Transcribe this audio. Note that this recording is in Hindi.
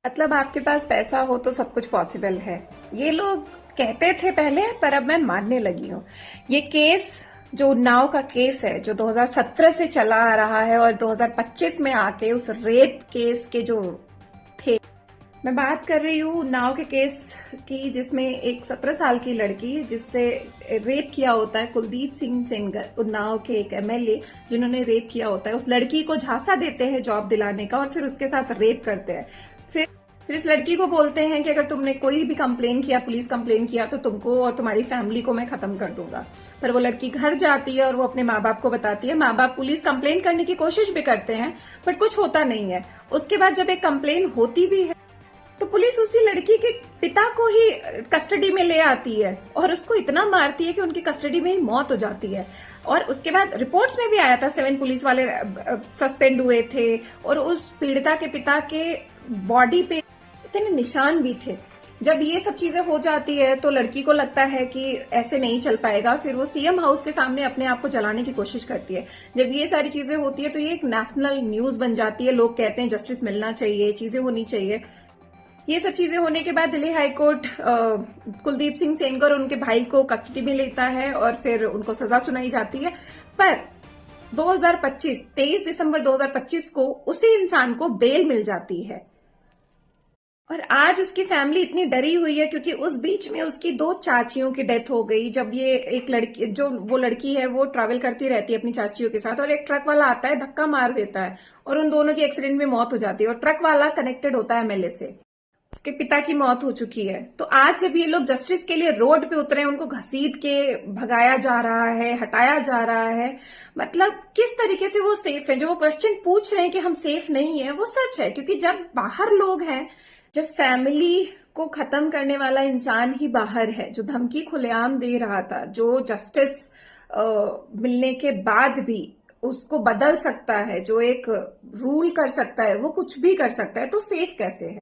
मतलब आपके पास पैसा हो तो सब कुछ पॉसिबल है, ये लोग कहते थे पहले, पर अब मैं मानने लगी हूँ। ये केस, जो उन्नाव का केस है, जो 2017 से चला आ रहा है और 2025 में आके उस रेप केस के जो थे, मैं बात कर रही हूँ उन्नाव के केस की, जिसमें एक 17 साल की लड़की जिससे रेप किया होता है, कुलदीप सिंह सेंगर, उन्नाव के एक एमएलए जिन्होंने रेप किया होता है, उस लड़की को झांसा देते हैं जॉब दिलाने का और फिर उसके साथ रेप करते हैं। फिर इस लड़की को बोलते हैं कि अगर तुमने कोई भी कंप्लेन किया, पुलिस कंप्लेन किया, तो तुमको और तुम्हारी फैमिली को मैं खत्म कर दूंगा। पर वो लड़की घर जाती है और वो अपने माँ बाप को बताती है। माँ बाप पुलिस कंप्लेन करने की कोशिश भी करते हैं, बट कुछ होता नहीं है। उसके बाद जब एक कंप्लेन होती भी है तो पुलिस उसी लड़की के पिता को ही कस्टडी में ले आती है और उसको इतना मारती है कि उनकी कस्टडी में ही मौत हो जाती है। और उसके बाद रिपोर्ट्स में भी आया था 7 पुलिस वाले सस्पेंड हुए थे और उस पीड़िता के पिता के बॉडी पे इतने निशान भी थे। जब ये सब चीजें हो जाती है तो लड़की को लगता है कि ऐसे नहीं चल पाएगा, फिर वो सीएम हाउस के सामने अपने आप को जलाने की कोशिश करती है। जब ये सारी चीजें होती है तो ये एक नेशनल न्यूज बन जाती है, लोग कहते हैं जस्टिस मिलना चाहिए, चीजें होनी चाहिए। ये सब चीजें होने के बाद दिल्ली हाईकोर्ट कुलदीप सिंह सेंगर और उनके भाई को कस्टडी में लेता है और फिर उनको सजा सुनाई जाती है। पर 23 दिसंबर 2025 को उसी इंसान को बेल मिल जाती है और आज उसकी फैमिली इतनी डरी हुई है क्योंकि उस बीच में उसकी 2 चाचियों की डेथ हो गई। जब ये एक लड़की, जो वो लड़की है, वो ट्रैवल करती रहती है अपनी चाचियों के साथ और एक ट्रक वाला आता है, धक्का मार देता है और उन दोनों की एक्सीडेंट में मौत हो जाती है और ट्रक वाला कनेक्टेड होता है एमएलए से। उसके पिता की मौत हो चुकी है। तो आज जब ये लोग जस्टिस के लिए रोड पे उतरे, उनको घसीट के भगाया जा रहा है, हटाया जा रहा है, मतलब किस तरीके से वो सेफ है। जो वो क्वेश्चन पूछ रहे हैं कि हम सेफ नहीं है, वो सच है। क्योंकि जब बाहर लोग हैं, जब फैमिली को खत्म करने वाला इंसान ही बाहर है, जो धमकी खुलेआम दे रहा था, जो जस्टिस मिलने के बाद भी उसको बदल सकता है, जो एक रूल कर सकता है, वो कुछ भी कर सकता है, तो सेफ कैसे है।